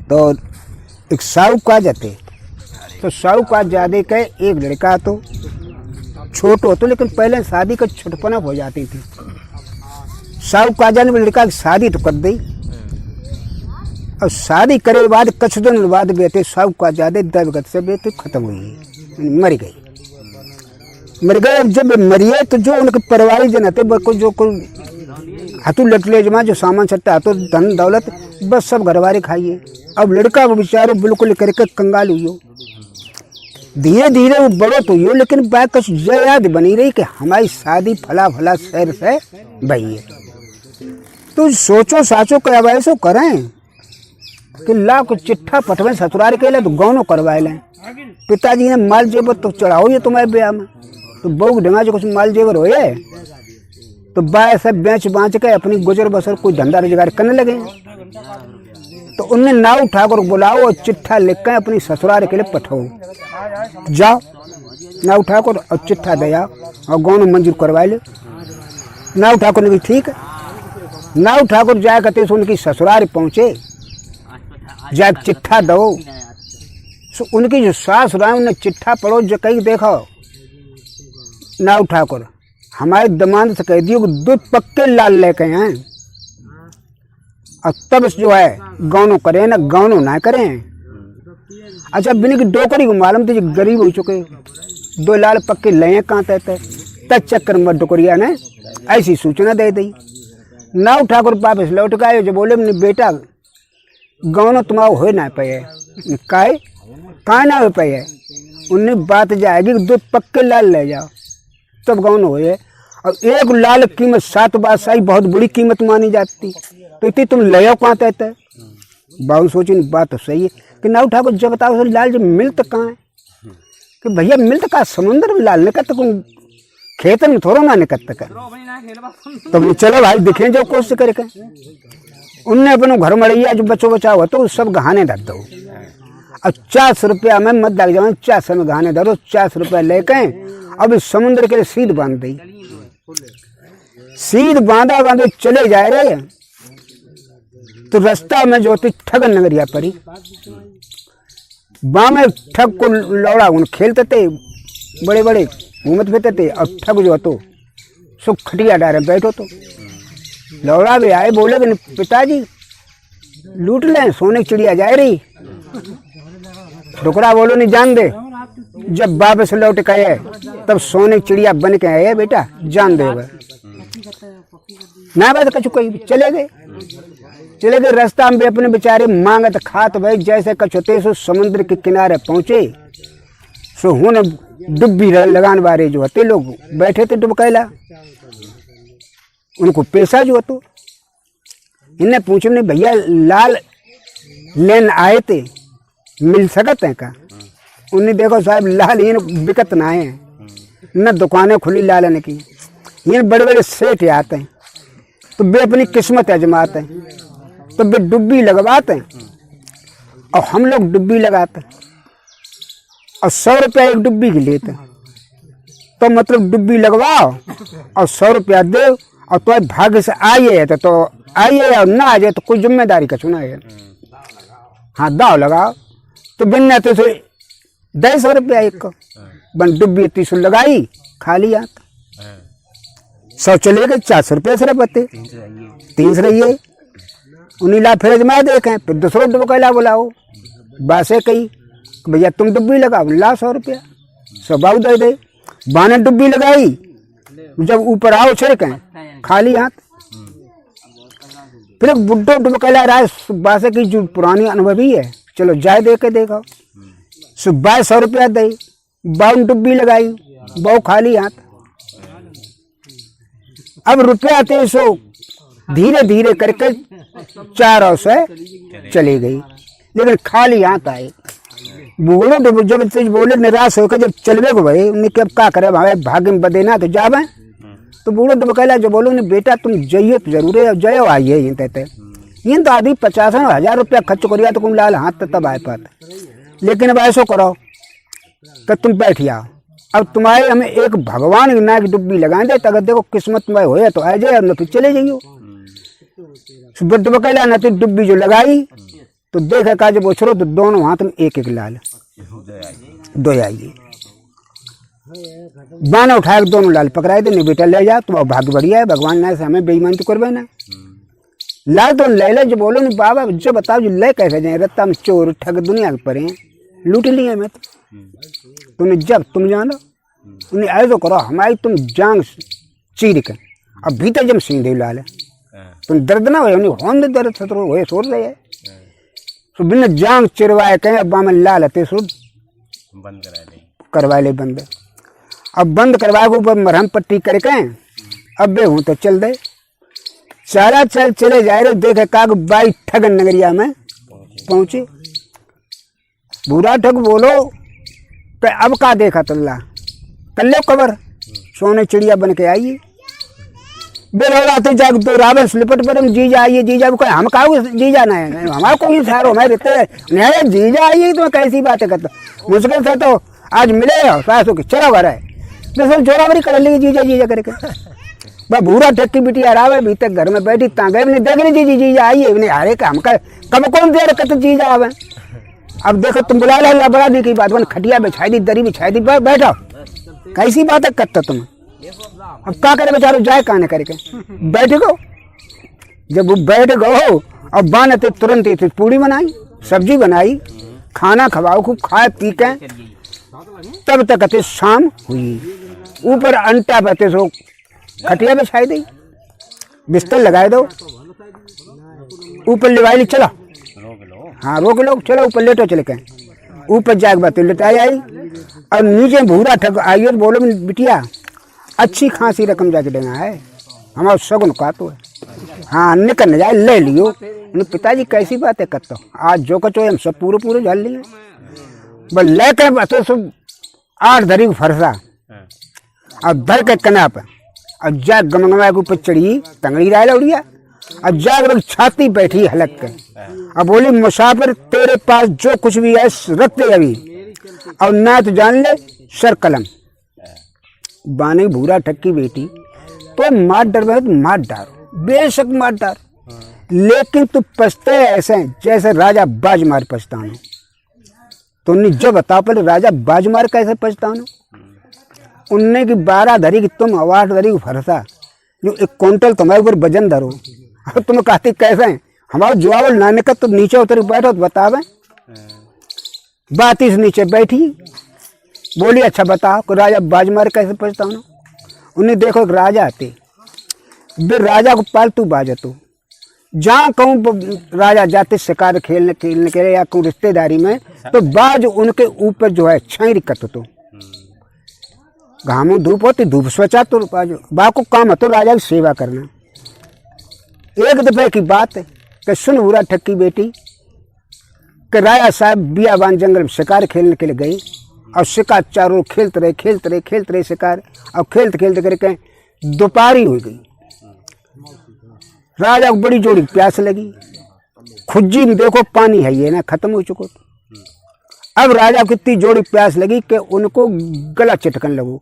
तो एक साहूकार जाते, तो साहूकार जादे के एक लड़का तो छोटो तो, लेकिन पहले शादी का छुटपना हो जाती थी। साहूकार जाने में लड़का की शादी तो कर दी, और शादी करे बाद कुछ दिन बाद बेटे साहूकार जादे दबगत से बेटे खत्म हुई, मर गई। मर गए, जब मरिए तो जो उनके परिवार जन थे जो हाथों लटले जमा जो सामान छट्टा हाथों धन दौलत बस सब घरवारे खाइए। अब लड़का वो बेचारो बिल्कुल करके कंगाल हुई। धीरे धीरे वो बड़ो तो हुई, लेकिन बात कुछ याद बनी रही कि हमारी शादी फला फला शहर से भई है। तो सोचो साचो क्या वैसो करें कि ला को चिट्ठा पटवे ससुराल के लिए तो गौनो करवाए लें। पिताजी ने माल जेवर तो चढ़ाओ ये तुम्हारे ब्याह में, तो बहू ढंगा जो कुछ माल जेवर हो तो बाय सब बेच बाँच के अपनी गुजर बसर कोई धंधा रोजगार करने लगे। तो उनने नाव ठाकुर बुलाओ और चिट्ठा लिख कर अपनी ससुराल के लिए पठाओ। जाओ नाव ठाकुर और चिट्ठा दे आओ और गौन मंजूर करवा ले। नाव ठाकुर ने भी ठीक है। नाव ठाकुर जाए करते उनकी ससुराल पहुँचे, जाए चिट्ठा दो। उनकी जो सास रहा उन्हें चिट्ठा पढ़ो, जो कहीं देखो नाव ठाकुर हमारे दमाद से कह दियो 2 पक्के लाल लेके हैं, और तब जो है गौनो करें ना गौनो ना करें। अच्छा बिना की डोकरी को मालूम थे, गरीब हो चुके 2 लाल पक्के ले कहाँ थे, तब चक्कर में डोकरिया ने ऐसी सूचना दे दी। नाव ठाकुर वापस लौट गए, जो बोले अपने बेटा गौनो तुम्हारा हो ना पाए, कहा ना हो पाए। उन्हें बात जाएगी 2 पक्के लाल ले जाओ तब गौन होए। और 1 लाल कीमत 7 बादशाही बहुत बड़ी कीमत मानी जाती, तो इतनी तुम ले आओ कहाँ तहते। बाबू सोची बात तो सही है कि नाव ठाकुर जब बताओ लाल जो मिलत कहाँ है, कि भैया मिलत का समुद्र में लाल निकट कोई खेत में थोड़ा ना निकट का। तो चलो भाई दिखे जो कोशिश करके उनने अपने घर मड़िया जो बचो बचा हो तो सब गहाने धर दो, और 400 रुपया में मत लग जाओ, 400 में गहाने धरो। 400 रुपया लेके अब इस समुद्र के लिए सीध बांध दी। सीध बांधा बांधे चले जा रहे, तो रास्ता में जो थी ठग नगरिया पड़ी। में ठग को लौड़ा उन खेलते थे, बड़े बड़े घूमत फिरते थे, और ठग जो तो सुख खटिया डारे बैठो। तो लौड़ा भी आए, बोले कि पिताजी लूट लें, सोने की चिड़िया जा रही। डुकरा बोलो नहीं जान दे। जब वापस लौट के आए तब सोने की चिड़िया बन के आए, बेटा जान दे ना बात कछु कोई चले गए। रास्ता में अपने बेचारे मांगत खात भाई जैसे कछुते सो समुद्र के किनारे पहुंचे। सो हुन डुब्बी लगान वाले जो होते लोग बैठे थे डुबकैला, उनको पैसा जो तो इन्हें पूछे नहीं भैया लाल लेन आए थे मिल सकते हैं का। उन्हें देखो साहब लाल इन बिकत ना है, न दुकानें खुली लालन की। ये बड़े बड़े सेठ आते हैं तो वे अपनी किस्मत आजमाते हैं, तो वे डुब्बी लगवाते हैं और हम लोग डुब्बी लगाते हैं, और 100 रुपया एक डुब्बी की लेते हैं। तो मतलब डुब्बी लगवाओ और 100 रुपया दे, और तो भाग्य से आइए तो आइए, और ना आ जाए तो कोई जिम्मेदारी का चुना है। हाँ दाव लगाओ तो बिन तो 150 रुपया एक को बन डुब्बी 30 लगाई खा लिया। 100 चले गए, 400 रुपये से बते 300 रहिए। उन्हीं ला फिर जमा देखें, फिर दूसरों डुबकैला बुलाओ, बासे कही भैया तुम डुब्बी लगाओ, ला 100 रुपया 100 बाऊ दे दे। बाने डुब्बी लगाई, जब ऊपर आओ छिड़कें खाली हाथ। फिर बुड्ढो डुबकैला रहा बासे की जो पुरानी अनुभवी है, चलो जाए दे के देखो। सुबह 100 रुपया दे, बाउन डुब्बी लगाई, बहु खाली हाथ। अब रुपया 300 धीरे धीरे करके 400 से चली गई, लेकिन खाली हाथ आए। बोलो जब बोले निराश होकर जब चलवे को भाई उन्हें कब क्या करे भाई भाग्य में बदे ना तो जावे। तो बूढ़ो डुबकैला जो बोलो नहीं बेटा तुम जाइए तो जरूर है, जयो आइए ये कहते ये तो आदि 50,000 रुपया खर्च करिया तो तुम लाल हाथ तब आए पाते। लेकिन अब ऐसा करो तो तुम बैठ जाओ, अब तुम्हारे हमें एक भगवान की नाक डुब्बी लगा दे, अगर देखो किस्मत में हो तो आ जाए, न फिर चले जाइयो। डुबकैला न तो डुब्बी जो लगाई तो देखे का जब उछरो तो दोनों हाथ में एक एक लाल दो आइए बाना उठाए दोनों लाल पकड़ाए दे, नहीं बेटा ले जा, तो भाग्य बढ़िया है, भगवान ना से हमें बेईमान तो करवे ना। लाल तो ले ले, जो बोलो नहीं बाबा जो बताओ जो ले कैसे जाए, रत्ता में चोर ठग दुनिया के परे लूट लिए मैं तो तुमने जब तुम जानो उन्हें ऐसा करो हमारी तुम जांग चीर के अब भीतर जब सिंह दे लाल तुम दर्द ना हो होन दर्द सतरो होए सोच रहे है तो बिना जांग चिरवाए कहें अब में लाल हते सुध बंद करवा ले बंद। अब बंद करवा के ऊपर मरहम पट्टी करके अब बे हूँ तो चल दे सारा चले जाए रे देखे काग बाई ठगन नगरिया में पहुंचे। बुरा ठग बोलो पे अब का देखा तल्ला कल्ले कबर सोने चिड़िया बन के आइए बेलौलाते जाग तो रावण स्लिपट पर जीजा आइए जीजा कोई हम का जीजा ना है हमारा कोई सारो मैं रहते जीजा आइए तो कैसी बातें करता मुश्किल से तो आज मिले सासू की चरा भरा है तो सब जोरा भरी कर ली जीजा जीजा करके बा भूरा ठक्की बिटिया रावे भी तक घर में बैठी तांगे नहीं देख रही जी जीजा आइए नहीं हारे का हम कब कौन दे रखे तो जीजा आवे। अब देखो तुम बुला ला बड़ा नहीं की बात खटिया बिछाई दी दरी बिछाई दी बैठो कैसी बातें करता तुम। अब क्या करे बेचारो जाए काने करके बैठ गो जब वो बैठ गो अब बान ते तुरंत ही पूड़ी बनाई सब्जी बनाई खाना खवाओ खूब खाए पी के तब तक अते शाम हुई ऊपर अंटा बते सो खटिया बिछाई दी बिस्तर लगाए दो ऊपर लिवाई चलो हाँ रोक लो चलो ऊपर लेटो चले के ऊपर जाग बात लेटाई आई और नीचे भूरा ठग आई और बोलो बिटिया अच्छी खासी रकम जाके देना है हमारा शगुन का तो है हाँ निकल जाए ले लियो। पिताजी कैसी बातें करते हो आज जो कचो हम सब पूरे पूरे झल लिए बस लेकर बस सब 8 धरी फरसा अब धर के कना पर अब जाग गमगमा के ऊपर चढ़ी टंगड़ी राय उड़िया अब जाग छाती बैठी हलक के अब बोली मुसाफिर तेरे पास जो कुछ भी है रख दे अभी और ना तो जान ले सर कलम बाने भूरा ठक्की बेटी तो मार डर में तो मार डार बेशक मार डार लेकिन तू पछते ऐसे जैसे राजा बाजमार पछतानो। तुमने जब बता पहले राजा बाजमार कैसे पछतानो उनने की 12 धरी की तुम 8 धरी की फरसा जो 1 क्विंटल तुम्हारे ऊपर वजन धरो और तुम कहती कैसे हमारा जुआवल नाने का तो नीचे उतर बैठो तो बतावे बात इस नीचे बैठी बोली अच्छा बताओ को राजा बाजमार कैसे पछतानो। उन्हें देखो एक राजा आते राजा को पालतू बाजतो जहाँ कहूँ राजा जाते शिकार खेलने के लिए या कोई रिश्तेदारी में तो बाज उनके ऊपर जो है छाई कत तो घामों धूप होती धूप स्वचा तो बा को काम है तो राजा की सेवा करना। एक दफे की बात है कि सुन बुरा ठक्की बेटी कि राजा साहब बियाबान जंगल में शिकार खेलने के लिए गई और शिकार चारों खेलते रहे शिकार और खेलते करके दोपहरी हो गई। राजा को बड़ी जोड़ी प्यास लगी खुज्जी में देखो पानी है ये ना खत्म हो चुको। अब राजा को इतनी जोड़ी प्यास लगी कि उनको गला चिटकन लगो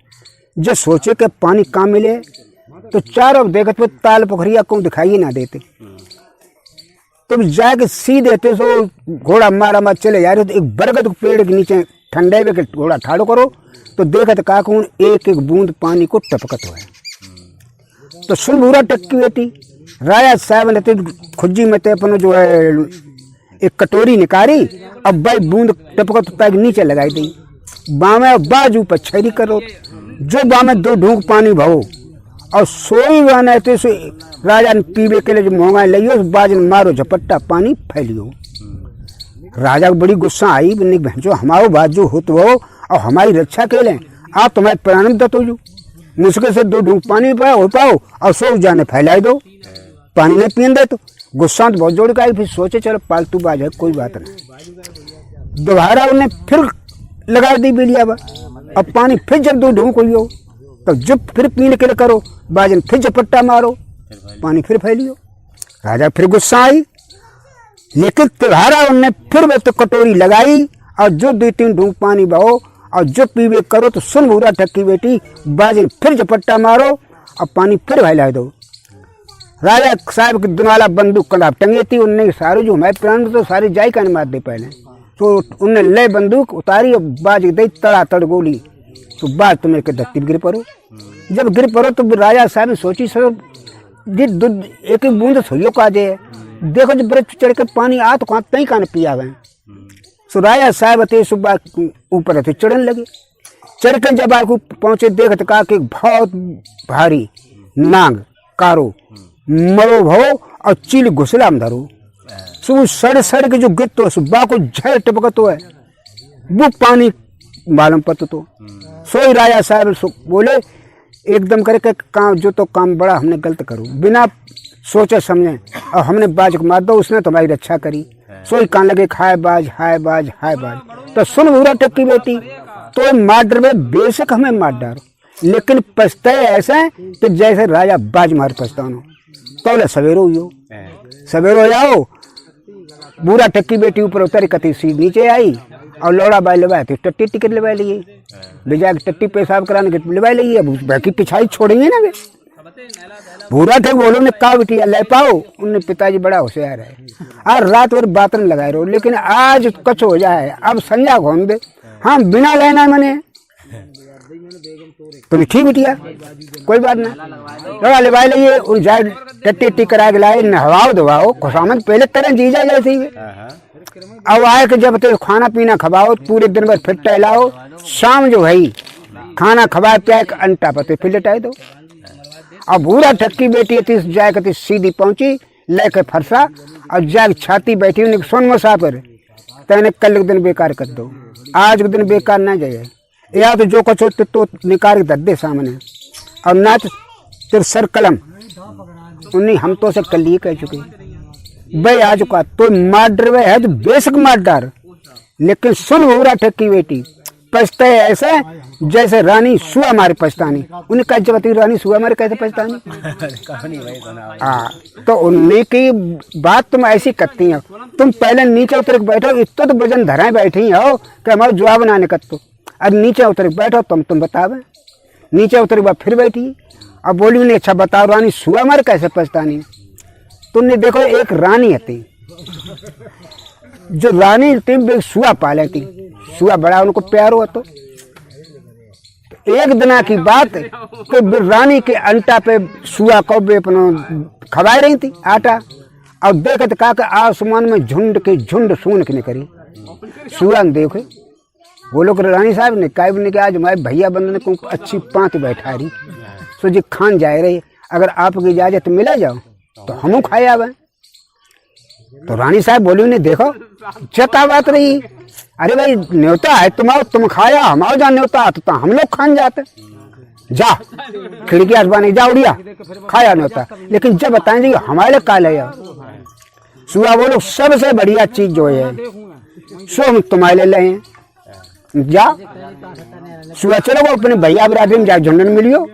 जब सोचे कि पानी कहाँ मिले तो चारों देखत पे ताल पोखरिया को दिखाई ना देते तुम जाके सीधे थे सो घोड़ा मारा चले जा रहे तो एक बरगद पेड़ के नीचे ठंडे में घोड़ा ठाड़ो करो तो देखत का एक बूंद पानी को टपकत हुआ है। तो सुन बुरा टक्की बेटी राजा साहब ने खुज्जी में अपन जो है एक कटोरी निकाली अब भाई बूंद टपकत पैक नीचे लगाई दी बामे बाजू पर छरी करो जो बामे 2 ढूंक पानी भरो और सोई बना तो राजा ने पीवे के लिए जो मोंगा लियो उस बाज ने मारो झपट्टा पानी फैलियो। राजा को बड़ी गुस्सा आई भैंसो हमारो बाजू हो तो और हमारी रक्षा के लिए आप तुम्हारे प्राण दत्त हो जो मुश्किल से 2 ढूंक पानी हो पाओ और सो जाने फैलाई दो पानी नहीं पीन दे तो गुस्सा तो बहुत जोड़ का आई फिर सोचे चलो पालतू बाज है कोई बात नहीं। दोबारा उन्हें फिर लगा दी बिलिया अब पानी फिर जब 2 ढूंक हुई हो तो जब फिर पीने के लिए करो बाजन फिर झपट्टा मारो पानी फिर फैलियो। राजा फिर गुस्सा आई लेकिन तुम्हारा उनने फिर वो तो कटोरी लगाई और जो 2-3 ढूंक पानी बहो और जो पीवे करो तो सुन बुरा ठक्की बेटी बाजन फिर झपट्टा मारो और पानी फिर फैला दो। राजा साहब की दुनाला बंदूक कलाब टंगी थी। उनने सारे जो हमारे प्राण तो सारी जाई का मार दे पहले। तो उनने ले बंदूक उतारी और बाज दी तड़ातड़ गोली। तो बाज तुम्हें के धरती गिर पड़ो। जब गिर पड़ो तो राजा साहब ने सोची सर दूध एक ही बूंद सोइयो का जे देखो जब ब्रज चढ़ के पानी आ तो कहाँ तई कान पिया गए। सो राजा साहब थे सुबह ऊपर थे चढ़ने लगे। चढ़ के जब आपको पहुंचे देखते कहा कि बहुत भारी नाग कारो मरो भो और चील घुसला में धरो। सो सड़ सड़ के जो गिर तो सुबह को झल टपकतो है वो पानी मालूम पड़तो तो सोई राजा साहब बोले एकदम करके काम जो तो काम बड़ा हमने गलत करो बिना सोचे समझे और हमने बाज को मार दो उसने तुम्हारी रक्षा करी। सोई कान लगे खाए बाज हाय बाज हाय बाज। तो सुन भूरा टक्की बेटी तो मार डर में बेशक हमें मार डालो लेकिन पछताए ऐसा कि जैसे राजा बाज मार पछतानो। तो बोले सवेरो हुई सवेरो जाओ। बूढ़ा टक्की बेटी ऊपर उतरी कती सी नीचे आई और लौड़ा बाई लवाए थे टट्टी टिकट लगा लिए ले जाके टट्टी पेशाब कराने के लगा ली। अब बाकी पिछाई छोड़ेंगे ना वे। बूढ़ा ठग बोलो ने कहा बिटिया ले पाओ। उनने पिताजी बड़ा होशियार है और रात भर बातन लगाए रहो लेकिन आज कच हो जाए अब संजा घूम दे। हाँ बिना लेना मैंने तो ठीक बिटिया कोई बात ना लड़ा ले भाई लिए उन जाए टट्टी टी करा के लाए नहवाओ दवाओ खुशामद पहले तरह जीजा जैसे ही। अब आए कि जब तो खाना पीना खवाओ पूरे दिन भर फिर टहलाओ शाम जो है खाना खवाए पिया अंटा पते फिर लटाए दो। अब बूढ़ा ठक्की बेटी थी जाकर सीधी पहुंची लेके फरसा और जाग छाती बैठी उन्हें सुन मुसाफिर तेने कल के दिन बेकार कर दो आज के दिन बेकार ना जाए या तो जो कुछ होते तो निकाल दे दे सामने और ना तो तेरे सर कलम उन्हें हम तो से कल ही कह चुके भाई आज का तो मार डर है तो बेशक मार डार लेकिन सुन बूढ़ा ठक्की बेटी पछताए ऐसा जैसे रानी सुआ मारे पछतानी। उन्हें कहा जब रानी सुआ मारे कैसे पछतानी। हाँ तो उन्हें की बात तुम ऐसी करती हो तुम पहले नीचे उतर के बैठो इतना तो वजन धराए बैठी हो कि हमारा जवाब ना निकल तो अब नीचे उतर के बैठो तुम बतावे। नीचे उतर के बाद फिर बैठी अब बोली उन्हें अच्छा बताओ रानी सुआ मारे कैसे पछतानी। तुमने देखो एक रानी थी जो रानी थी सुआ पाले थी सुआ बड़ा उनको प्यार हुआ तो एक दिना की बात कि रानी के अंटा पे सुआ कौवे अपना खवाई रही थी आटा और देखते का आसमान में झुंड के झुंड सून के करी सुआ ने देखे वो लोग रानी साहब ने कहा ने आज हमारे भैया बंद को अच्छी पाँत बैठा रही सो जी खान जाए रही अगर आपकी इजाजत मिला जाओ तो हम खाए आवे। तो रानी साहब बोली उन्हें देखो क्या बात रही अरे भाई न्योता है तुम खाया हमारा जहाँ न्योता है तो हम लोग खान जाते जा खिड़की आसमानी जा उड़िया खाया न्योता लेकिन जब बताएंगे हमारे लिए का ले सुआ बोलो सबसे बढ़िया चीज जो है सो हम तुम्हारे लिए ले जा सुआ चलो वो अपने भैया बिरादरी में जा झुंडन मिलियो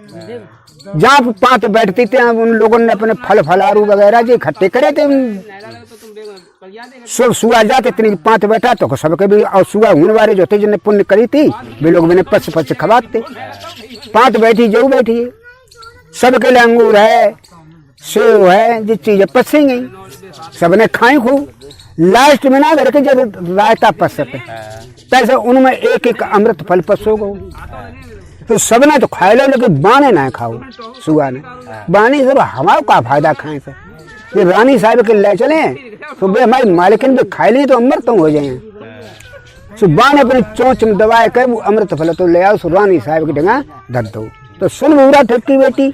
जहाँ पाँच बैठती थे उन लोगों ने अपने फल फलारू वगैरह जो इकट्ठे करे थे सब सुआ जाते इतनी पाँच बैठा तो सबके भी और सुआ होने वाले जो थे जिन्हें पुण्य करी थी वे लोग मैंने पच पच खवाते पाँच बैठी जो बैठी है सबके लिए अंगूर है सेव है जिस चीजें पसेंगे सबने खाई खूब लास्ट में ना करके जब रायता पसते तैसे उनमें एक एक अमृत फल पसो गो तो सबने तो खाए लो लेकिन बाने ना खाओ सुआ ने बाने से हमारा का फायदा खाए से ये रानी साहब के ले चले तो भाई हमारी मालिकिन भी खाए लें तो अमृत हो जाए सो बाने अपनी चोंच में दबाए कर वो अमृत फल तो ले आओ सो रानी साहब की डंगा धर दो। तो सुन बूढ़ा ठक्की बेटी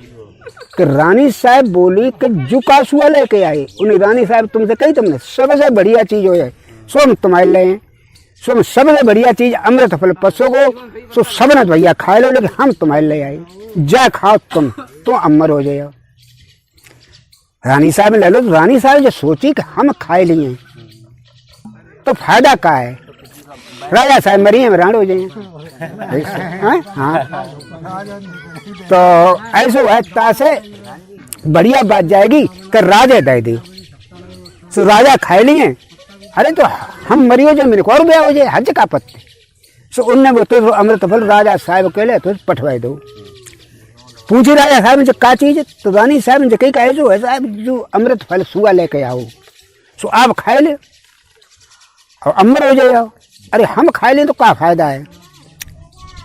कि रानी साहब बोली कि जुका सुआ लेके आए उन्हें रानी साहब तुमसे कही तुमने सबसे बढ़िया चीज हो जाए सो हम तुम्हारे ले सो सबसे बढ़िया चीज अमृत फल पसोगो सो सबने भैया खाए लो लेकिन हम तुम्हारे ले आए जा खाओ तुम तो अमर हो जाए। रानी साहब ले लो। रानी साहब जो सोची कि हम खाए लिए तो फायदा का है राजा साहब मरी है राण हो जाए। हाँ तो ऐसे है तासे बढ़िया बात जाएगी कि राजा दे दे सो राजा खाए लिए अरे तो हम मरी हो जाए मेरे को और ब्याह हो जाए हज का पत्ते सो उनने वो तो अमृत फल राजा साहब के लिए तो पठवाए दो पूछे राजा साहब से का चीज, तो रानी साहब ने कही कहे जो है साहब जो अमृत फल सुआ लेके आओ, सो आप खाए ले और अमर हो जाओ। अरे हम खाए लें तो क्या फायदा है?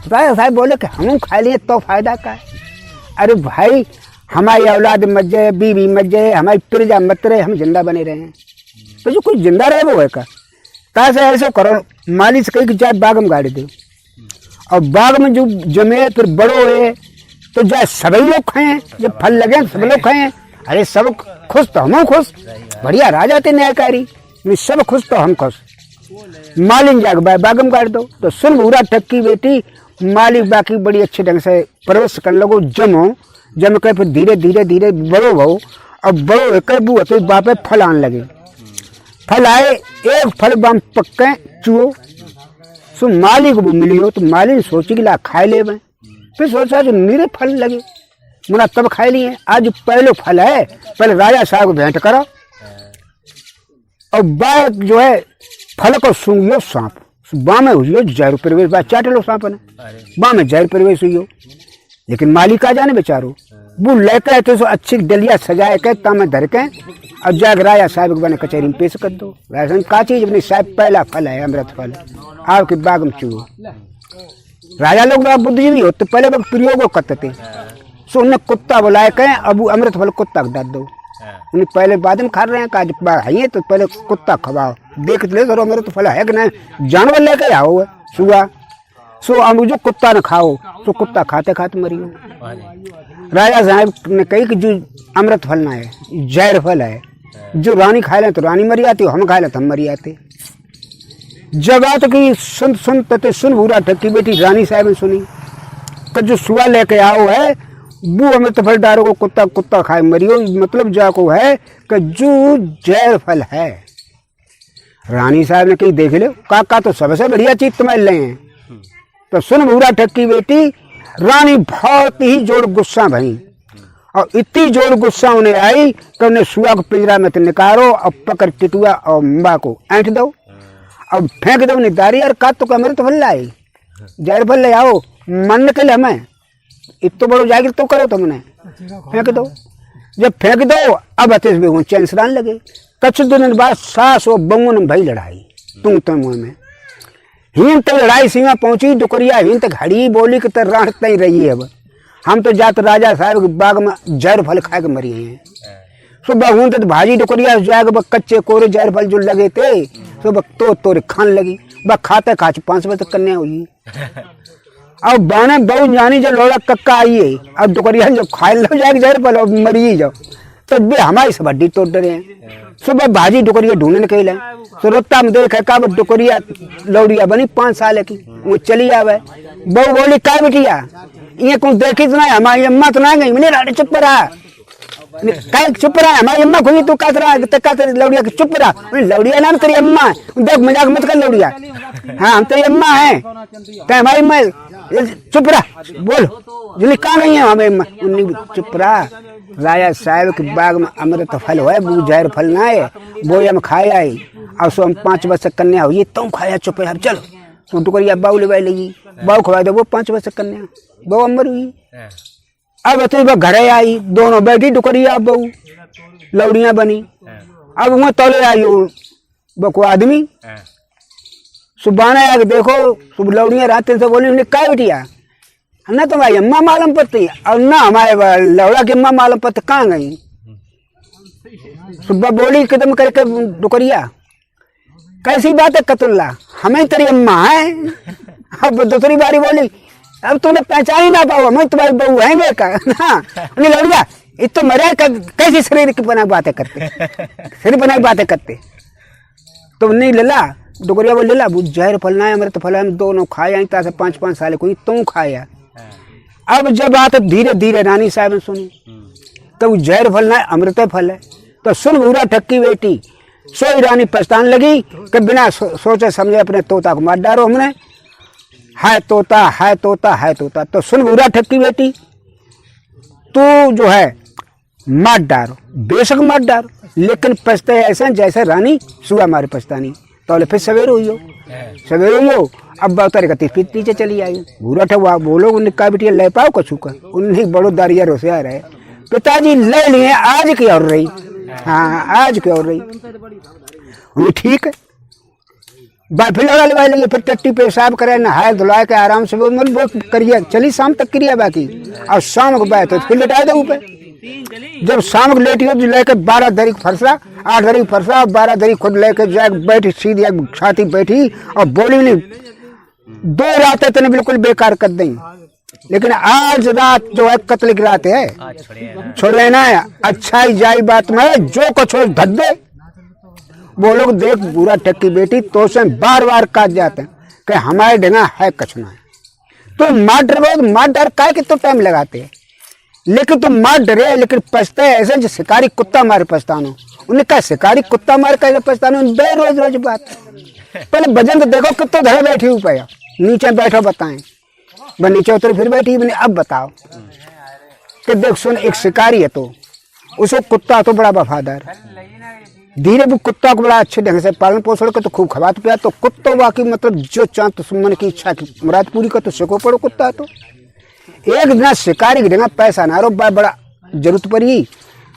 राजा साहब बोले कि हम खा लिए तो फायदा का है? अरे भाई हमारी औलाद मर जाए, बीवी मर जाए, हमारी प्रजा मत रहे, हम जिंदा बने रहे हैं, तो जो कोई जिंदा रहे वो है का? तासे ऐसे करो, माली से कही कि जाए बाग में गाड़ी दो, और बाग में जो जमे फिर बड़ो है तो जाए सभी लोग खाएं, जब फल लगे सब लोग खाएं। अरे सब खुश तो हम खुश, बढ़िया राजा थे न्यायकारी, सब खुश तो हम खुश। मालिन जाग बाग में गाड़ दो, तो सुन बुरा ठक्की बेटी मालिक बाकी बड़ी अच्छे ढंग से प्रवेश करने लगो, जम के फिर धीरे धीरे धीरे बड़ो भाव, अब बड़ो एक तो बापे फल आने लगे। फल आए, एक फल बाम पक्के चुओ, सो मालिक को मिली हो, तो मालिक सोची कि ला खाए ले मैं, फिर सोचा जो मेरे फल लगे मुना तब खाए लिए। आज पहले फल है, पहले राजा साहब को भेंट करो, और बाग जो है फल को सूंघियो सांप, बामे हुई जहर प्रवेश, बा चाट लो सांप ने, बामे जहर प्रवेश हुई हो। लेकिन मालिक आ जाने बेचारो, वो लेकर तो सो अच्छी डलिया सजाए के तामे धर के, और जाग राजा साहब के बने कचहरी में पेश कर दो। राजा का चीज अपनी साहब पहला फल है अमृत फल, आपके बाग में चूहो। राजा लोग बड़ा बुद्धिजीवी हो, तो पहले वक्त प्रयोग करते थे, सो उन्हें कुत्ता बुलाए कहें अब अमृत फल कुत्ता को डाल दो। उन्हें पहले बाद में खा रहे हैं, कहा है तो पहले कुत्ता खवाओ, देख ले करो अमृत फल है कि नहीं, जानवर लेके आओ सुआ, सो अब जो कुत्ता न खाओ, तो कुत्ता खाते खाते मरियो। राजा साहब ने कही कि जो अमृत फल ना है, जहर फल है, जो रानी खा ले तो रानी मरी आती, हम खा ले तो हम मरी आते। जब बात की सुन बुरा ठक्की बेटी रानी साहब ने सुनी, तो जो सुआ लेके आओ है वो अमृत फल डारो को कुत्ता कुत्ता खाए मरियो, मतलब जाको है कि जो जहर फल है। रानी साहब ने कही देख लो काका तो सबसे बढ़िया चीज तुम्हें ले हैं। तो सुन बुरा ठक्की बेटी रानी बहुत ही जोर गुस्सा भई, और इतनी जोर गुस्सा उन्हें आई कि उन्हें सुआ को पिंजरा में निकालो और पकड़ टिटुआ और मुंबा को ऐंठ दो, अब फेंक दो निदारी। और का तो अमृत फल लाए, जहर फल ले आओ, मन के लिए हमें इतना बड़ो जागिर तो करो तुमने, फेंक दो। जब फेंक दो अब अतिश भी चैन सरान लगे। कछ दिन बाद सास और बहू ने भाई लड़ाई, तुम मुँह में हिन तक लड़ाई सीमा पहुंची, दुकरिया हिन तक हड़ी बोली कि तर राहत नहीं रही है। अब हम तो जात राजा साहब के बाग में जहर फल खा के मरी हैं। सुबह हूं तो भाजी दुकरिया जाग कच्चे कोरे जहर फल जो लगे थे, सुबह तो खान लगी, बस खाते खाच 5 बजे तक कन्या हुई। अब बाने बहु जानी जो लोड़ा कक्का आई है, अब दुकरिया जब खाए लो जाएगी जहर फल और मरी जाओ, तो भी हमारी सब हड्डी तोड़ रहे हैं। सुबह भाजी डुकरिया ढूंढने निकले, सुरत्ता में देखे का डुकरिया लौड़िया बनी 5 साल की, वो चली आवे। बहु बोली का बेटिया ये कुछ देखी तो ना, हमारी अम्मा तो ना गई, मैंने राडे चुप रहा, कहीं चुप रहा, हमारी अम्मा खुली तू कस रहा लौड़िया चुप रहा, लौड़िया नाम तेरी अम्मा, देख मजाक मत कर लौड़िया, हाँ हम तेरी अम्मा है, क्या हमारी अम्मा चुप रहा, बोल जल्दी कहाँ गई है हमें अम्मा, चुप रहा। राजा साहब के बाग में अमृत फल है, वो जहर फल ना है, वो हम खाए आई, और सो हम 5 वर्ष कन्या हुई, तुम खाया चुप है, चलो तो टुकरिया बाऊ ले लगी, बाऊ खवा दो, वो 5 वर्ष कन्या बहु अमर हुई। अब तो घरे आई, दोनों बैठी टुकरिया बहू लौड़ियां बनी। अब वहाँ तौले आई बको आदमी, सुबह आके देखो सुबह लौड़ियां रात से बोली क्या बेटिया, ना तुम्हारी अम्मा मालूम पड़ती और ना हमारे लौड़ा की अम्मा मालूम पड़ती, कहाँ गई। सुबह बोली कदम करके डुकरिया कैसी बात है कतुल्ला, हमें तेरी अम्मा है। अब दूसरी बारी बोली अब तूने पहचान ही ना पाओ, मैं तुम्हारी बहू है का ना, लौड़िया ये तो मरे कैसी शरीर की बना बातें करते, शरीर बना बातें करते तो नहीं लला। डुकरिया बोल लला वो जहर फलना है अमृत फल है, दोनों खाया 5-5 साल कोई तुम खाया। अब जब बात धीरे धीरे रानी साहब ने सुनी तो वो जहर फल ना अमृत फल है, तो सुन बुरा ठक्की बेटी सोई रानी पछताने लगी कि बिना सोचे समझे अपने तोता को मार डालो हमने, है तोता है तोता है तोता। तो सुन बुरा ठक्की बेटी तू जो है मार डालो, बेशक मार डालो, लेकिन पछते ऐसे जैसे रानी सुआ मारे पछतानी। तो फिर सवेर हुई हो, सवेरे हो अब उतर का नीचे चली आई भूरा ठा वो लोग उन्हें कहा बेटिया ले पाओ कछू का उन्हें बड़ो दारिया रोसे आ रहे पिताजी ले लिए आज की और रही। हाँ आज की और रही उन्हें ठीक है फिर लगा लगा लेंगे फिर टट्टी पेशाब करे नहाए धुलाए के आराम से वो करिए चली शाम तक करिए बाकी और शाम को बात तो फिर लेटा दे ऊपर जब शाम को लेटी हो लेके 12 दरी फरसा 8 दरी फरसा और 12 दरी खुद लेके जाए बैठी सीधी छाती बैठी और बोली नहीं 2 रातें तो बिल्कुल बेकार कर दें लेकिन आज रात जो है कत्ल की रात है छोड़ लेना है अच्छा ही जाई बात में जो कुछ हो धक दे वो लोग देख बुरा टक्की बेटी तो से बार बार काट जाते हैं कि हमारे डेंगा है कछुना है तो मार डर मार डर का कि तो टाइम लगाते हैं लेकिन तुम मार डरे लेकिन पछते ऐसे जो शिकारी कुत्ता मारे पछतानो उन्हें कहा शिकारी कुत्ता मार कैसे पछतानो रोज रोज बात पहले भजन तो देखो कितो धरे बैठी हुई पाया नीचे बैठो बताएं वह नीचे उतर फिर बैठी मैंने अब बताओ कि देख सुन एक शिकारी है तो उसको कुत्ता तो बड़ा वफादार धीरे भी कुत्ता को बड़ा अच्छे ढंग से पालन पोषण कर तो खूब खवात पिया तो कुत्ता वाकई मतलब जो चाह तो मन की इच्छा की मुराद पूरी कर तो सिको पड़ो कुत्ता तो एक दिन शिकारी की ढंगा पैसा ना रो बड़ा जरूरत पड़ी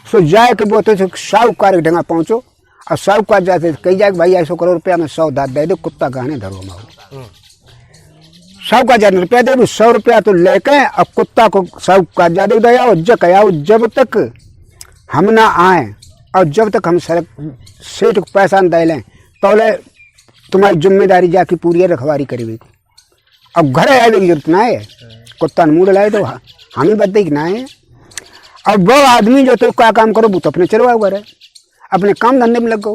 सो जाए के बोलते साहूकार के ढंगा पहुंचो और साहूकार जाते कही जाए भाई 100 करोड़ रुपया में 100 दाद दे दो कुत्ता गहने धरो माओ साहूकार ज्यादा रुपया दे 100 रुपया तो लेके अब कुत्ता को साहूकार ज्यादा दया जब तक हम ना आए और जब तक हम सेठ को पैसा न दे लें तो तुम्हारी जिम्मेदारी जाके पूरी रखवारी करेगी अब घर आए की जरूरत ना है कुत्ता ने मूड लाए तो हम ही बदे कि ना है अब वो आदमी जो तो क्या काम करो वो तो अपने चलवाओ घर अपने काम धंधे में लगो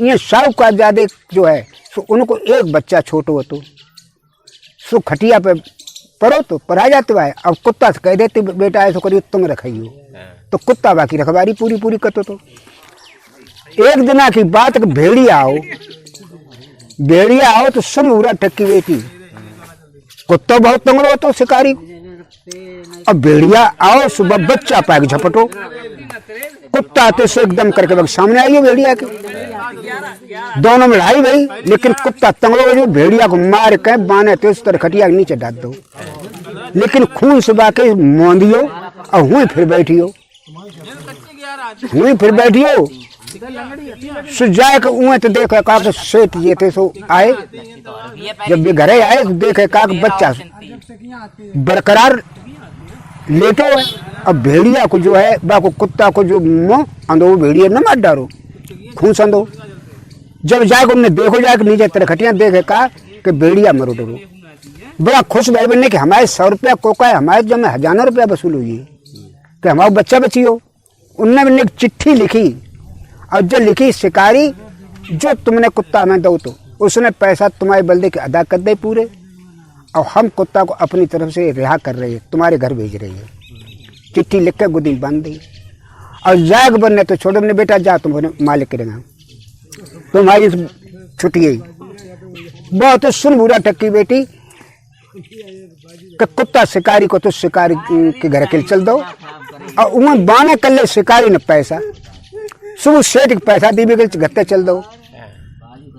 ये साहूकार ज्यादा जो है सो उनको एक बच्चा छोटो हो तो सो खटिया पे पढ़ो तो पढ़ा जाते हुआ अब कुत्ता से कह देते बेटा ऐसा करियो तुम रखियो तो कुत्ता बाकी रखवारी पूरी पूरी करते तो एक दिन की बात भेड़िया आओ तो सुन उरा टक्की बेटी कुत्ता बहुत तंगड़ो हो तो शिकारी अब भेड़िया आओ सुबह बच्चा पाए झपटो कुत्ता तो से एकदम करके बग सामने आई भेड़िया के दोनों में लड़ाई भाई लेकिन कुत्ता तंगड़ो जो भेड़िया को मार के बाने तो इस तरह खटिया के नीचे डाल दो लेकिन खून से बाके मोंदियो और हुई फिर बैठियो सुजाए के उए तो देखे का सेठ ये थे सो आए जब भी घरे आए तो देखे का बच्चा बरकरार लेटो है अब भेड़िया को जो है बाको कुत्ता को जो मुंह अंदो भेड़िया न मार डारो खून संदो जब जाके उन्हें देखो जाके नीचे तरह खटिया देखे का कि भेड़िया मरो डरो बड़ा खुश भाई बनने कि हमारे 100 रुपया कोका है हमारे जब में 1000 रुपया वसूल हुई कि हमारा बच्चा बची हो उनने मैंने एक चिट्ठी लिखी और जो लिखी शिकारी जो तुमने कुत्ता हमें दो तो उसने पैसा तुम्हारे बल्दे के अदा कर दे पूरे और हम कुत्ता को अपनी तरफ से रिहा कर रहे हैं तुम्हारे घर भेज रही है चिट्ठी लिख कर गुदी बांध दी और जाग बनने तो छोड़ो अपने बेटा जा तुम्हारे मालिक करेगा तुम्हारी छुट्टी गई बहुत सुन बुरा टक्की बेटी कि कुत्ता शिकारी को तो शिकारी के घर के चल दो और उन्हें बाने कर ले शिकारी ने पैसा सुबह सेठ के पैसा दी भी घत्ते चल दो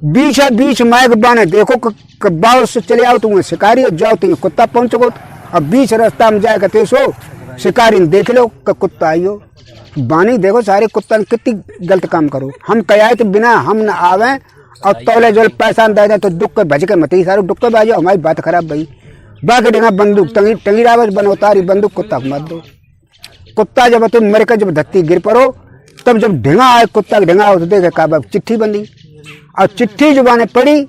बीच माइक बाने देखो बाहर से चले आओ तुम शिकारी जाओ तो कुत्ता पहुंचो और बीच रास्ता में जाए कहते सो शिकारी ने देख लो कि कुत्ता आइयो बानी देखो सारे कुत्ता ने कितनी गलत काम करो हम कह तो बिना हम न आवे और तौले जो पैसा न दे तो दुख के भज के मत ही सारे दुख के बाजो हमारी बात खराब भाई बाकी डेंगा बंदूक टंगी रावत बनो तारी बंदूक कुत्ता को मत दो कुत्ता जब तुम मर कर जब धरती गिर पड़ो तब जब ढेंगा आए कुत्ता का ढेंगा हो तो देखे का चिट्ठी बंदी और चिट्ठी जुबाने पड़ी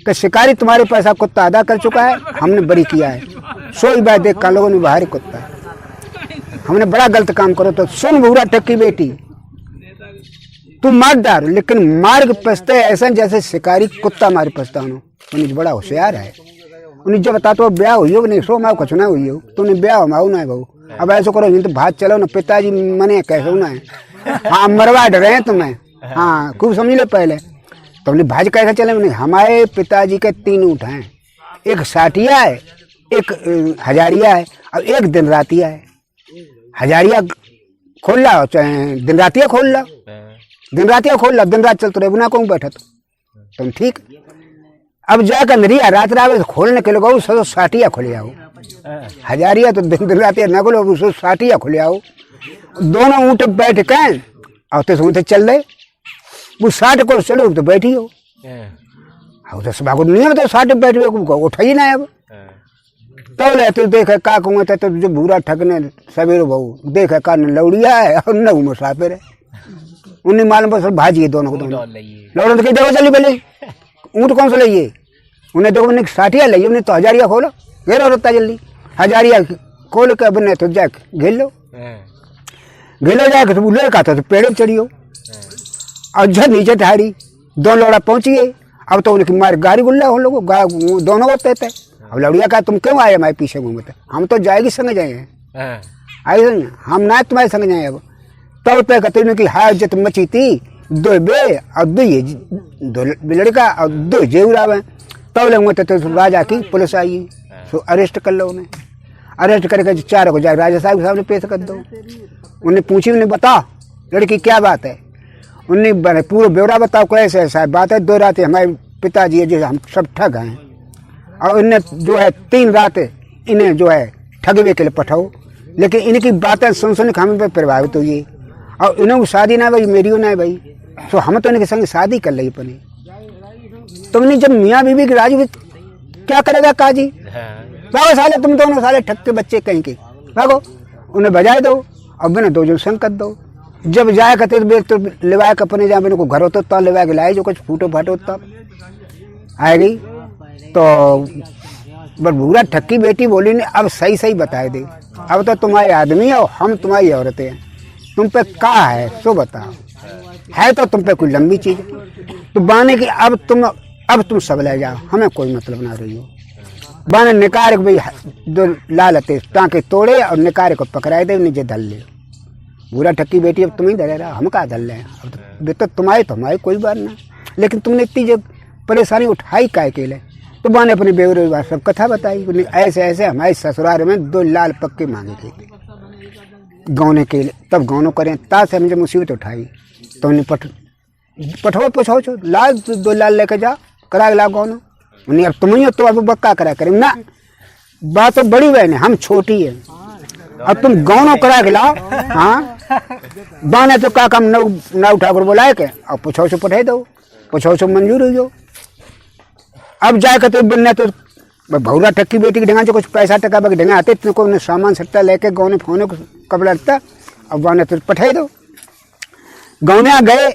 कि शिकारी तुम्हारे पैसा कुत्ता अदा कर चुका है हमने बरी किया है सोई बात देख का लोगों ने बाहर कुत्ता हमने बड़ा गलत काम करो तो सुन बुरा टक्की बेटी तू मार डाल लेकिन मार्ग पछते ऐसा जैसे शिकारी कुत्ता मारे पछता उन्हें बड़ा होशियार है उन्हें जब बता तो ब्याह हुई हो नहीं सो माओ कछु ना हुई हो तुमने ब्याह हो माओ ना है बहू अब ऐसा करो तो भात चलो ना पिताजी मने कैसे ना है हाँ मरवा डरे हैं तुम्हें हाँ खूब समझ लो पहले तुमने भाज कैसे चले हमारे पिताजी के 3 ऊँट हैं एक साटिया है एक हजारिया है और एक दिन रातिया है हजारिया खोल ला चाहे दिन रातिया खोल ला दिन रात चलते रहे बुना को बैठा तुम ठीक अब जाकर नरिया रात रात खोलने के लोग सो साटिया खोले आओ, हजारिया तो दिन रात ना खोलो, सो साटिया खोले आओ। दोनों ऊँट बैठ के और तो ऊँट चल रहे, वो 60 को चलो तो बैठी हो, तो सब नियम तो 60 बैठ उठा ही ना। अब तो ले तो देखे का कहूँ तो जो बुरा ठगने सवेरे बहू देखे का न लौड़िया है और न मुसाफिर है, उन्हें मालूम बस भाजिए दोनों को, दोनों लौड़ तो देखो चली पहले ऊँट कौन सा लाइए, उन्हें देखो मैंने साटिया लाइए, उन्हें तो हजारिया खोलो, घेरो रहता जल्दी हजारिया खोल के अब तो जाके घेर लो जाके तो लड़का था तो पेड़ चढ़ियो और झट नीचे ठहरी, दोनों लौड़ा पहुंच गए। अब तो उनकी मार गाड़ी गुल्ला हम लोग दोनों को कहते। अब लौड़िया कहा तुम क्यों आए हमारे पीछे घूमते, हम तो जाएगी संग जाए आई हम ना तुम्हारे संग जाए। अब तब पे कहते कि हाय इज्जत मची थी, 2 बे और 2 लड़का और 2 जेवरावे। तब लगे तो राजा की पुलिस आई, सो अरेस्ट कर लो, उन्हें अरेस्ट करके 4 को जाए राजा साहब के सामने पेश कर दो। उन्हें पूछी, उन्हें बता लड़की क्या बात है, उन्हें पूरा ब्यौरा बताओ कैसे ऐसा बात है। 2 रातें हमारे पिताजी है जो हम सब ठग हैं और इन्हें जो है 3 रातें इन्हें जो है ठगवे के लिए पठाओ, लेकिन इनकी बातें सुन के हमें पर प्रभावित हुई और इन्हें शादी ना भाई मेरी ना भाई, तो हम तो इनके संग शादी कर ली अपनी। तुमने जब मियाँ बीबी की राजी क्या करेगा काजी, भागो साले तुम दोनों साले ठग के बच्चे कहीं के, भागो उन्हें बजाए दो और बिना 2 जन संग कर दो। जब जाए कहते तो लिवाए अपने जहाँ मेरे को घर होता तब लिवाए के लाए, जो कुछ फूटो फाटो तब आएगी। तो बुरा ठक्की बेटी बोली ने अब सही सही बताए दे, अब तो तुम्हारे आदमी हो हम तुम्हारी औरतें हैं, तुम पे का है सो बताओ, है तो तुम पे कोई लंबी चीज तो बाने की अब तुम सब ले जाओ, हमें कोई मतलब ना रही हो। बाने निकारे भाई 2 लालते टाँके तोड़े और निकारे को पकड़ाए दे, नीचे धल ले। बुरा ठक्की बेटी अब तुम ही धरे रहा, हम कहा धल रहे हैं, अब तो तुम्हारे तो हमारी कोई बात ना, लेकिन तुमने इतनी जब परेशानी उठाई काय के लिए, तो बाने अपने बेवरे बात सब कथा बताई। ऐसे ऐसे हमारे ससुराल में 2 लाल पक्के मांगे थे गौने के लिए, तब गौनों करें ता से मुझे मुसीबत उठाई। तो उन्हें पठो पूछो लाल 2 लाल लेके जा करा ला गौनों, उन्हें अब तुम ही हो तो अब बक्का करा करें ना, बात तो बड़ी बहन है हम छोटी है, अब तुम गौनों करा के लाओ। हाँ बाने तो का काम नाव ठाकुर बोलाए के और पूछो पठाई दो, पूछो मंजूर हुई हो। अब जाए कहते बनने तो भौरा ठक्की बेटी के ढंगा जो कुछ पैसा टका बाकी ढंगा आते तुमको उन्हें सामान सट्टा लेके गौने फोने को कपड़ा लगता, अब बाने तो पठाई दो। गौने गए,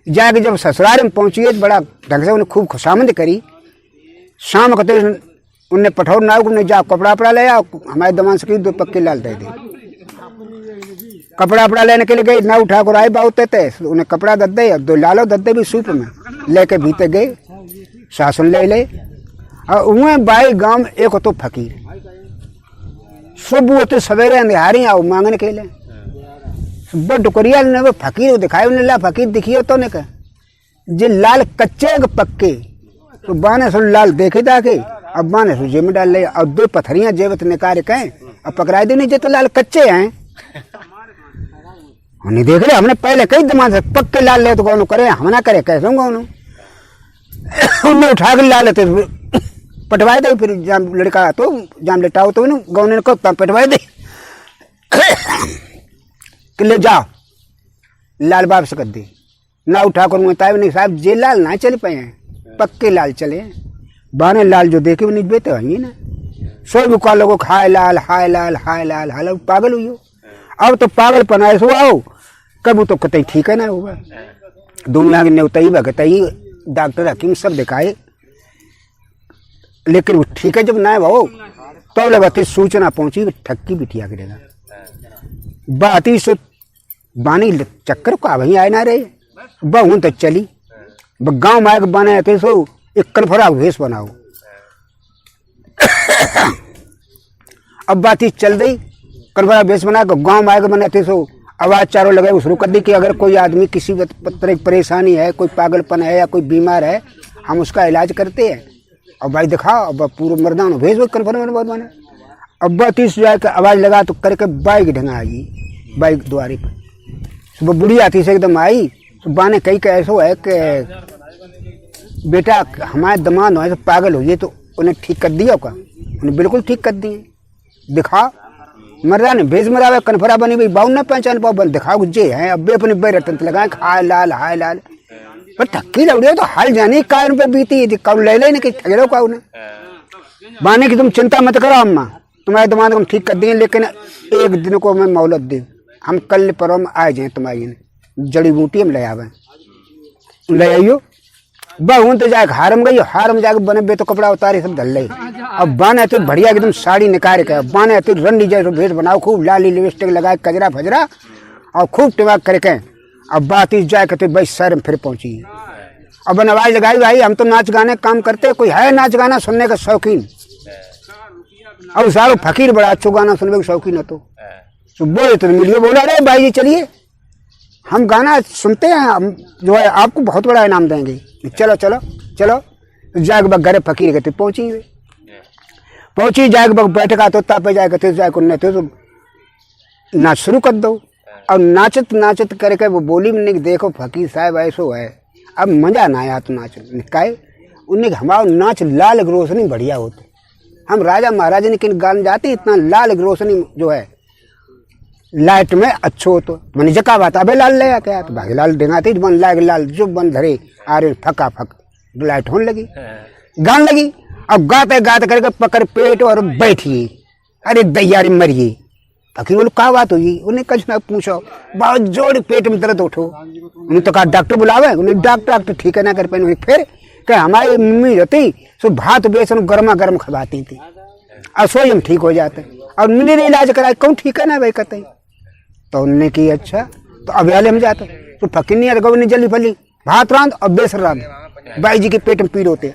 जाके जब ससुराल में पहुंची बड़ा ढंग से उन्हें खूब खुशामद करी। शाम कहते उन्हें पठौर नाव को जा कपड़ा वपड़ा ले आओ, हमारे दमान से 2 पक्के लाल दे दे। कपड़ा वपड़ा लेने के लिए गए, नाव ठाकुर आए बहुत थे, उन्हें कपड़ा दद्दे और 2 लालो दद्दे भी सूप में लेके भीते गए, सासुन ले और उन्हें बाई गांव में एक तो फकीर सुबह होते सवेरे अंधेरी आओ मांगने के लिए, बड़ टुकरिया ने वो फकीर दिखाए, उन्हें ला फकीर दिखिए तो ने कहा जे लाल कच्चे पक्के, तो बाने सो लाल देखे जाके अब बाने सो जेब में डाल ले और 2 पत्थरियां जेबत निकाल के अब पकड़ाई देनी जे तो लाल कच्चे हैं। उन्हें देख रहे हमने पहले कई दिमाग से पक्के लाल ले तो कौन करे, हम ना करे कैसे कौन उन्हें उठा कर ला लेते पटवाए दे, फिर जाम लड़का तो जाम लेटाओ तो गौने ने कब पटवाए दे कि ले जाओ लाल बाप से कर दी ना उठा कर मुताबिक नहीं साहब जे लाल ना चल पाए हैं पक्के लाल चले, बाने लाल जो देखे वो नहीं बेते वही ना, सब का लोगों को हाय लाल हाय लाल हाय लाल हाल पागल हुई हो। अब तो पागल पनाए सो आओ कब तो कतई ठीक है ना होगा, दुनिया के नेवतई भगतई डॉक्टर हकीम सब दिखाए, लेकिन वो ठीक है जब ना भाव तो लगती सूचना पहुंची ठक्की बिटिया के देगा बात ही सो बानी चक्कर को वही आए ना रहे बहु तो चली गाँव मायक बने थे सो एक कन्फरा भेष बनाओ। अब बात ही चल गई, कन्फरा भेष बना के गाँव मायक बने थे सो आवाज चारों लगाए शुरू कर दी कि अगर कोई आदमी किसी तरह की परेशानी है, कोई पागलपन है या कोई बीमार है, हम उसका इलाज करते हैं। और भाई दिखाओ अब पूरा मर्दान भेज वो कन्फर्म बने। अब 32 जाके आवाज लगा तो करके बाइक ढंगा आई, बाइक द्वारे पर सुबह बुढ़ी आती से एकदम आई तो बाने कई का ऐसा है कि बेटा हमारे दमाद हो पागल हो ये तो उन्हें ठीक कर दिया का, उन्हें बिल्कुल ठीक कर दिए। दिखा मर्दा ने भेज मरावे कन्फरा बनी भाई बाउन न पहचान पाओ बल दिखाओ गुज्जे हैं अब अपने बेरतन लगाए हाय लाल पर ठक्की लौड़े तो हाल जाने कारण पे बीती कौन ले लेने की ठगड़ो का उन्हें बाने की तुम चिंता मत करो अम्मा तुम्हारे दिमाग हम ठीक कर दिए, लेकिन एक दिन को हमें मोहलत दे, हम कल परम आ जाए तुम्हारी जड़ी बूटी हम ले आवे ले आइयो बहु तो जाके हारम गई हारम जाके बने बे तो कपड़ा उतारे सब धल ले। अब बाने तो बढ़िया एकदम साड़ी निकाल के बाने तो रंडी जैसे भेष बनाओ खूब लाली लिपस्टिक लगाए कजरा फजरा और खूब टिवाक करके अब बात इस जाए कहते भाई शहर में फिर पहुंची। अब आवाज लगाई भाई हम तो नाच गाने काम करते, कोई है नाच गाना सुनने का शौकीन? अब सारो फकीर बड़ा अच्छा गाना सुनने का शौकीन है तो बोले तो मिलिए बोला अरे भाई जी चलिए हम गाना सुनते हैं, हम जो है आपको बहुत बड़ा इनाम देंगे, चलो चलो चलो जाग बग घरे फकीर कहते पहुंची जाग बग बैठका तो तापे जाए कहते जाए को तो नाच शुरू कर दो। और नाचत नाचत करके वो बोली मैंने देखो फकीर साहब ऐसो है अब मजा ना आया तो नाच निकाय उन्हें हमारा नाच लाल रोशनी बढ़िया होते, हम राजा महाराजा ने किन गान जाते इतना लाल रोशनी जो है लाइट में अच्छो तो मैंने जका बात अबे लाल ले क्या तो भाई लाल डिंगाती बन लाग लाल जो बन धरे आ रहे फका फक लाइट होने लगी गान लगी। अब गाते गाते करके पकड़ पेट और बैठिए अरे दैयारी मरिए। फकीर बोलो क्या बात हुई? उन्हें कुछ ना पूछो बहुत जोर पेट में दर्द उठो, उन्हें तो कहा डॉक्टर बुलावे, उन्हें डॉक्टर ठीक है ना कर पाए फिर क्या हमारी मम्मी रहती सो भात बेसन गर्मा गर्म खवाती थी और सोई हम ठीक हो जाते और मेरे इलाज कराए कौन ठीक है ना भाई कहते तो उनने की अच्छा तो अब वाले हम जाते तो फकीर नहीं आता नहीं जल्दी फली भात रांध और बेसन रांध बाई जी के पेट में पीड़ होते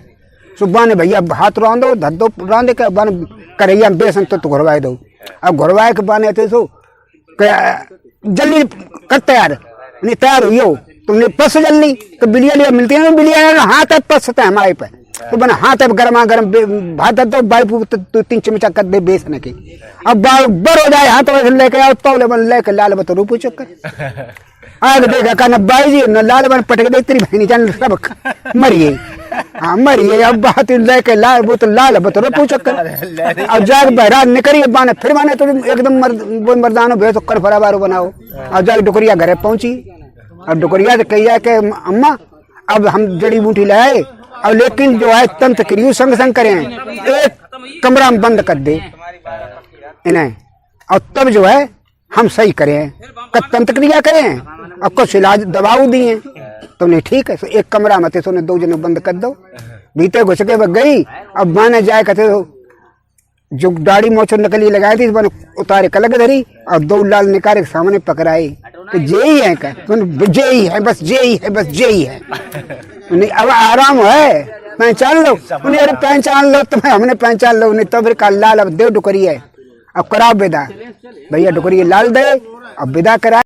सुबह ने भैया भात रांधो धो रांधे के बन करैया बेसन तो घरवाए दो। अब घरवाए के बने थे सो जल्दी कर तैयार नहीं तैयार हुई हो तुमने पस जल्दी तो बिलिया लिया मिलती है बिलिया हाथ है पसते हैं हमारे पे तो बना हाथ है गर्मा गर्म भात तो बाई तो 3 चमचा कर दे बेसन के अब बड़ हो जाए हाथ वैसे लेके आओ तो बन लेके लाल बतो रूपू चक्कर आग देखा कहना बाई जी न लाल बन पटक दे तेरी बहनी जान सब मरिए हाँ मरिए अब बात लेके लाल वो तो लाल बतो रूपू चक्कर अब जाग बहराज निकलिए बाने फिर बाने तो एकदम मर्दानो भेजो कर फराबारो बनाओ। अब जाके डुकरिया घरे पहुंची और डुकरिया से कही जाए कि अम्मा अब हम जड़ी बूटी लाए और लेकिन जो है तंत्र क्रिया संग संग करें एक कमरा में बंद कर दे इन्हें और तब जो है हम सही करें तंत्र क्रिया करें और कुछ इलाज दवाऊ दिए तो नहीं ठीक है एक कमरा में थे 2 जने बंद कर दो भीतर घुस के वह गई। अब माने जाए कहते जो दाढ़ी मोचो नकली लगाई थी मैंने उतारे कलग धरी और 2 लाल निकाले सामने पकड़ाई तो जेई है का जेई है बस जेई है बस जेई है नहीं अब आराम है पहचान लो उन्हें अरे पहचान लो तुम्हें हमने पहचान लो नहीं तब का लाल अब दे डुकरी है अब कराओ विदा भैया डुकरी लाल दे अब विदा करा।